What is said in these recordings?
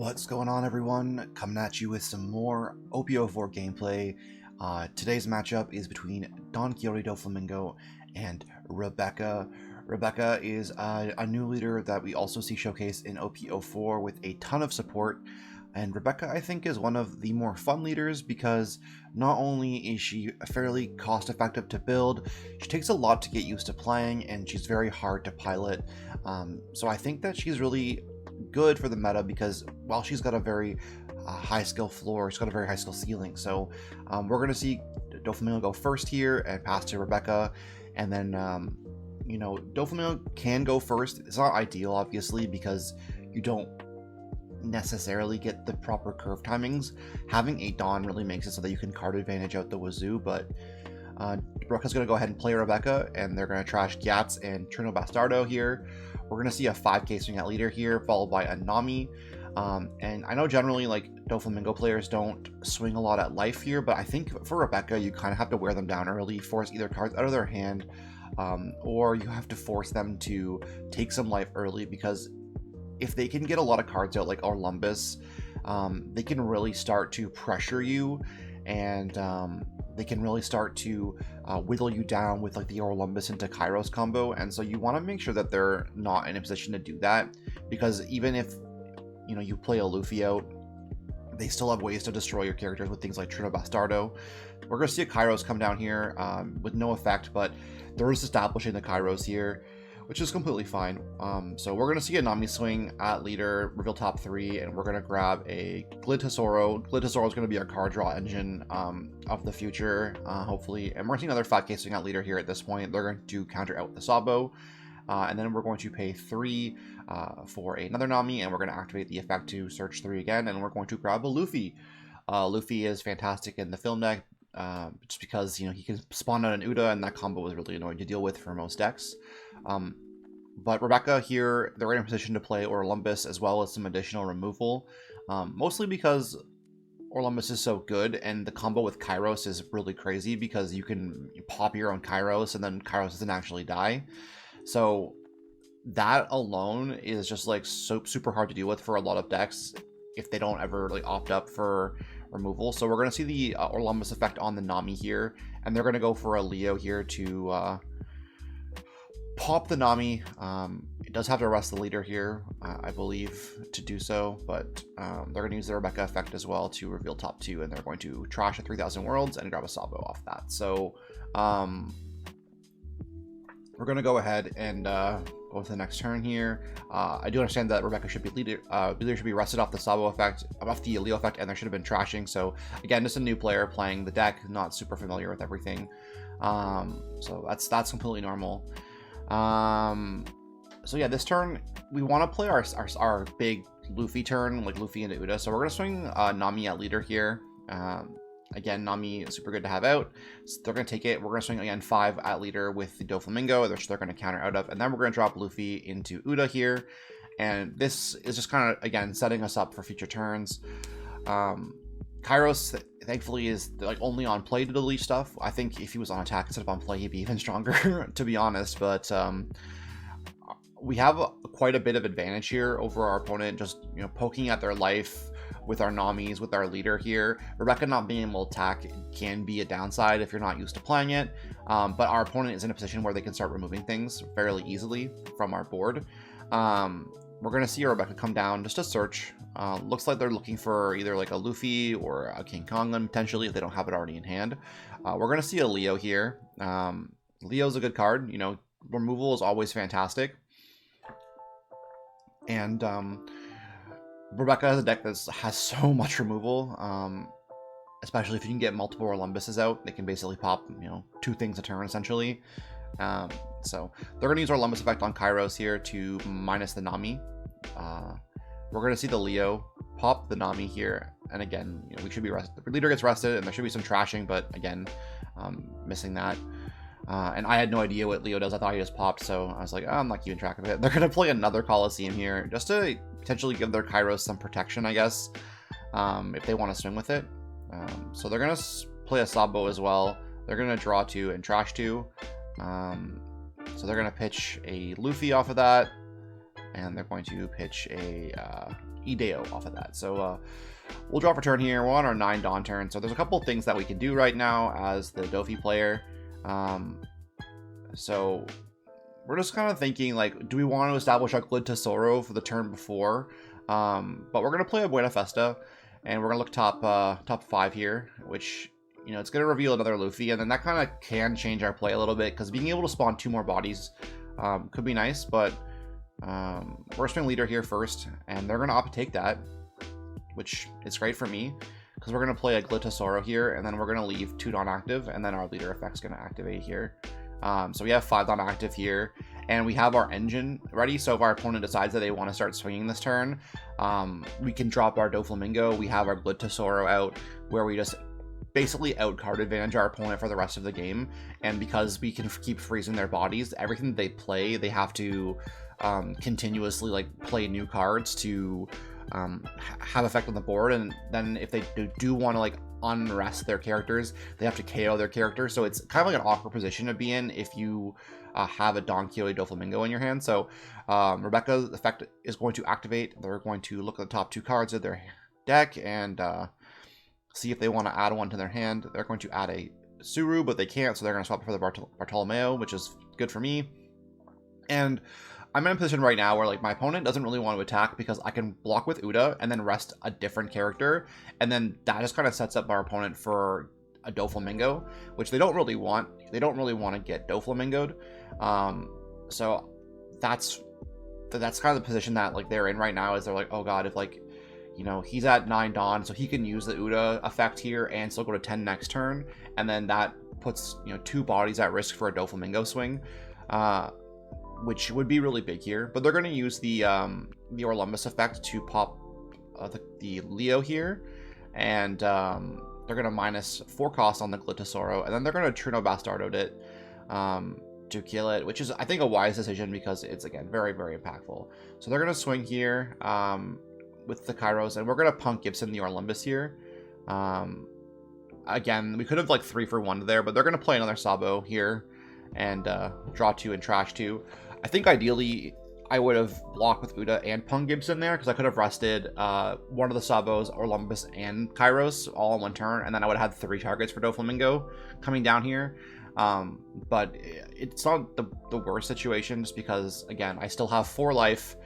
What's going on, everyone? Coming at you with some more OP04 gameplay. Today's matchup is between Donquixote Doflamingo and Rebecca. Rebecca is a new leader that we also see showcased in OP04 with a ton of support. And Rebecca, I think, is one of the more fun leaders because not only is she fairly cost-effective to build, she takes a lot to get used to playing, and she's very hard to pilot. So I think that she's really good for the meta because while she's got a very high skill floor, she's got a very high skill ceiling. So we're going to see Doflamingo go first here and pass to Rebecca, and then Doflamingo can go first. It's not ideal, obviously, because you don't necessarily get the proper curve timings. Having a Dawn really makes it so that you can card advantage out the wazoo, but Rebecca's going to go ahead and play Rebecca, and they're going to trash Gyats and Trino Bastardo here. We're going to see a 5k swing at leader here, followed by a Nami. And I know generally, like, Doflamingo players don't swing a lot at life here, but I think for Rebecca, you kind of have to wear them down early, force either cards out of their hand, or you have to force them to take some life early, because if they can get a lot of cards out, like Orlumbus, they can really start to pressure you, and they can really start to whittle you down with like the Orlumbus into Kairos combo. And so you want to make sure that they're not in a position to do that, because even if you play a Luffy out, they still have ways to destroy your characters with things like Trino Bastardo. We're going to see a Kairos come down here with no effect, but they're just establishing the Kairos here, which is completely fine. So we're going to see a Nami swing at leader, reveal top 3, and we're going to grab a Glitosoro. Glitosoro is going to be our card draw engine of the future, hopefully. And we're seeing another 5k swing at leader here at this point. They're going to counter out the Sabo. And then we're going to pay 3 for another Nami, and we're going to activate the effect to search 3 again, and we're going to grab a Luffy. Luffy is fantastic in the film deck, just because he can spawn out an Uda, and that combo is really annoying to deal with for most decks. But Rebecca here, they're in a position to play Orlumbus as well as some additional removal, mostly because Orlumbus is so good, and the combo with Kairos is really crazy because you can pop your own Kairos and then Kairos doesn't actually die. So that alone is just like super hard to deal with for a lot of decks if they don't ever like opt up for removal. So we're going to see the Orlumbus effect on the Nami here, and they're going to go for a Leo here to pop the Nami. It does have to arrest the leader here, I believe, to do so, but they're going to use the Rebecca effect as well to reveal top 2, and they're going to trash a 3000 Worlds and grab a Sabo off that. So we're going to go ahead and go to the next turn here. I do understand that Rebecca should be leader should be rested off the Sabo effect, off the Leo effect, and there should have been trashing. So again, just a new player playing the deck, not super familiar with everything. So that's completely normal. So yeah, this turn we want to play our big Luffy turn, like Luffy into Uda. So we're gonna swing Nami at leader here. Again, Nami is super good to have out, so they're going to take it. We're going to swing again 5 at leader with the Doflamingo, which they're going to counter out of, and then we're going to drop Luffy into Uda here, and this is just kind of, again, setting us up for future turns. Kairos, thankfully, is like only on play to delete stuff. I think if he was on attack instead of on play, he'd be even stronger, to be honest, but we have quite a bit of advantage here over our opponent, just poking at their life with our Namis, with our leader here. Rebecca not being able to attack can be a downside if you're not used to playing it, but our opponent is in a position where they can start removing things fairly easily from our board. We're going to see Rebecca come down just to search. Looks like they're looking for either like a Luffy or a King Kongan, potentially, if they don't have it already in hand. We're going to see a Leo here. Leo's a good card. Removal is always fantastic. And Rebecca has a deck that has so much removal, especially if you can get multiple Orlumbuses out. They can basically pop, 2 things a turn, essentially. So they're going to use our Orlumbus effect on Kairos here to minus the Nami. We're going to see the Leo pop the Nami here, and again, we should be rested. The leader gets rested, and there should be some trashing, but again, missing that. And I had no idea what Leo does. I thought he just popped, so I was like, I'm not keeping track of it. They're going to play another Coliseum here, just to potentially give their Kairos some protection, I guess, if they want to swing with it. So they're going to play a Sabo as well. They're going to draw 2 and trash 2. So they're going to pitch a Luffy off of that. and they're going to pitch a Ideo off of that. So we'll draw for turn here. We're on our 9 Dawn turn, so there's a couple things that we can do right now as the Dofi player. So we're just kind of thinking, like, do we want to establish our Glid-Tesoro for the turn before? But we're going to play a Buena Festa, and we're going to look top 5 here, which, you know, it's going to reveal another Luffy, and then that kind of can change our play a little bit, because being able to spawn 2 more bodies could be nice, but we're swing leader here first, and they're going to opt to take that, which is great for me, because we're going to play a Glid-Tesoro here, and then we're going to leave 2 Dawn active, and then our leader effect's going to activate here. So we have 5 Dawn active here, and we have our engine ready, so if our opponent decides that they want to start swinging this turn, we can drop our Doflamingo. We have our Glid-Tesoro out, where we just basically out-card advantage our opponent for the rest of the game, and because we can keep freezing their bodies, everything that they play, they have to continuously, like, play new cards to have effect on the board, and then if they do want to, like, unrest their characters, they have to KO their character. So it's kind of like an awkward position to be in if you have a Donquixote Doflamingo in your hand. So Rebecca's effect is going to activate. They're going to look at the top 2 cards of their deck and see if they want to add one to their hand. They're going to add a Suru, but they can't, so they're going to swap it for the Bartolomeo, which is good for me. And I'm in a position right now where, like, my opponent doesn't really want to attack because I can block with Uda and then rest a different character, and then that just kind of sets up our opponent for a Doflamingo, which they don't really want. They don't really want to get Doflamingoed. So that's kind of the position that, like, they're in right now, is they're like, oh god, if, like, you know, he's at 9 Dawn, so he can use the Uda effect here and still go to 10 next turn, and then that puts, you know, 2 bodies at risk for a Doflamingo swing. Which would be really big here, but they're going to use the Orlumbus effect to pop the Leo here, and they're going to minus 4 cost on the Glid-Tesoro, and then they're going to Truno Bastardoed it to kill it, which is, I think, a wise decision because it's, again, very, very impactful. So they're going to swing here with the Kairos, and we're going to Punk Gibson the Orlumbus here. Again, we could have, like, 3 for 1 there, but they're going to play another Sabo here and draw 2 and trash 2. I think ideally I would have blocked with Uda and Punk Gibson there, because I could have rested one of the Sabos, Orlumbus, and Kairos all in one turn, and then I would have had 3 targets for Doflamingo coming down here. But it's not the worst situation, just because, again, I still have 4 life.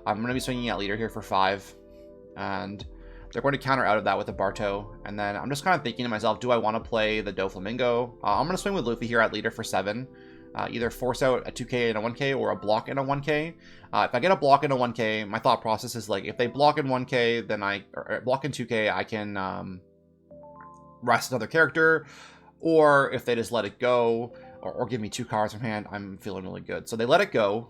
I'm going to be swinging at leader here for 5, and they're going to counter out of that with a Barto, and then I'm just kind of thinking to myself, do I want to play the Doflamingo? I'm going to swing with Luffy here at leader for 7. Either force out a 2k and a 1k, or a block and a 1k. If I get a block and a 1k, my thought process is, like, if they block in 1k, then or block in 2k, I can rest another character, or if they just let it go, or give me 2 cards from hand, I'm feeling really good. So they let it go,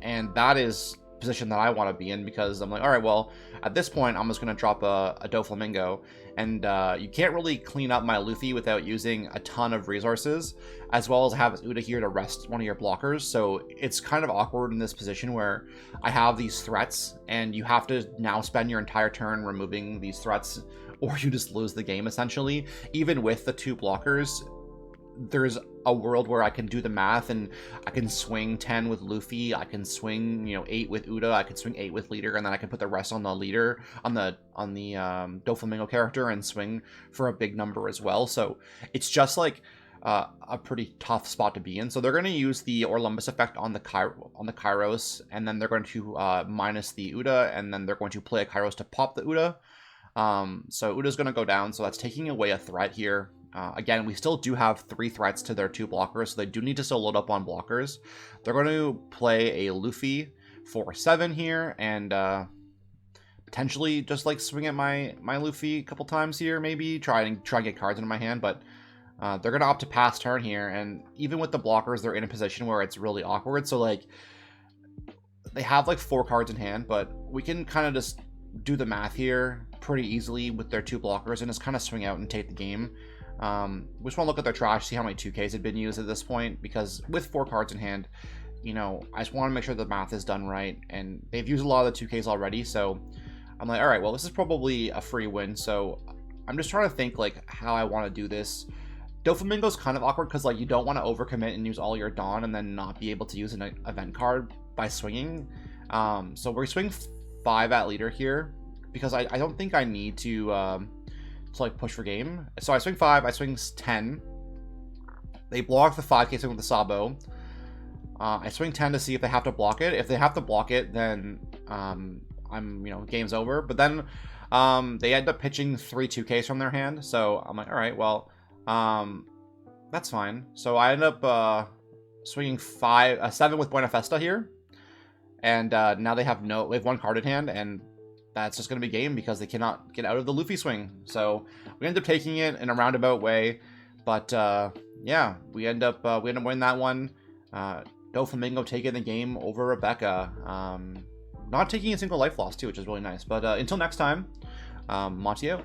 and that is position that I want to be in, because I'm like, all right, well, at this point, I'm just going to drop a Doflamingo, and you can't really clean up my Luffy without using a ton of resources, as well as have Uda here to rest one of your blockers. So it's kind of awkward in this position where I have these threats, and you have to now spend your entire turn removing these threats, or you just lose the game, essentially. Even with the 2 blockers, there's a world where I can do the math and I can swing 10 with Luffy, I can swing, you know, 8 with Uda, I can swing 8 with leader, and then I can put the rest on the leader, on the Doflamingo character, and swing for a big number as well. So it's just like a pretty tough spot to be in. So they're going to use the Orlumbus effect on the Kairos, and then they're going to minus the Uda, and then they're going to play a Kairos to pop the Uda. So Uda's going to go down, so that's taking away a threat here. Again, we still do have 3 threats to their 2 blockers, so they do need to still load up on blockers. They're going to play a Luffy for 7 here, and potentially just, like, swing at my Luffy a couple times here, maybe try and get cards into my hand. But they're going to opt to pass turn here, and even with the blockers, they're in a position where it's really awkward. So, like, they have, like, 4 cards in hand, but we can kind of just do the math here pretty easily with their 2 blockers and just kind of swing out and take the game. We just want to look at their trash, see how many 2Ks have been used at this point, because with 4 cards in hand, you know, I just want to make sure the math is done right, and they've used a lot of the 2Ks already, so I'm like, all right, well, this is probably a free win. So I'm just trying to think, like, how I want to do this. Doflamingo's kind of awkward because, like, you don't want to overcommit and use all your Dawn and then not be able to use an event card by swinging. So we're swing 5 at leader here because I don't think I need to like push for game. So I swing 5, I swing 10. They block the 5k swing with the Sabo. I swing 10 to see if they have to block it. If they have to block it, then I'm, game's over. But then they end up pitching 3 2ks from their hand. So I'm like, all right, well, that's fine. So I end up swinging 7 with Buena Festa here. And now they have 1 card in hand, and that's just going to be game because they cannot get out of the Luffy swing. So we end up taking it in a roundabout way. But yeah, we end up winning that one. Doflamingo taking the game over Rebecca. Not taking a single life loss too, which is really nice. But until next time, Monty out.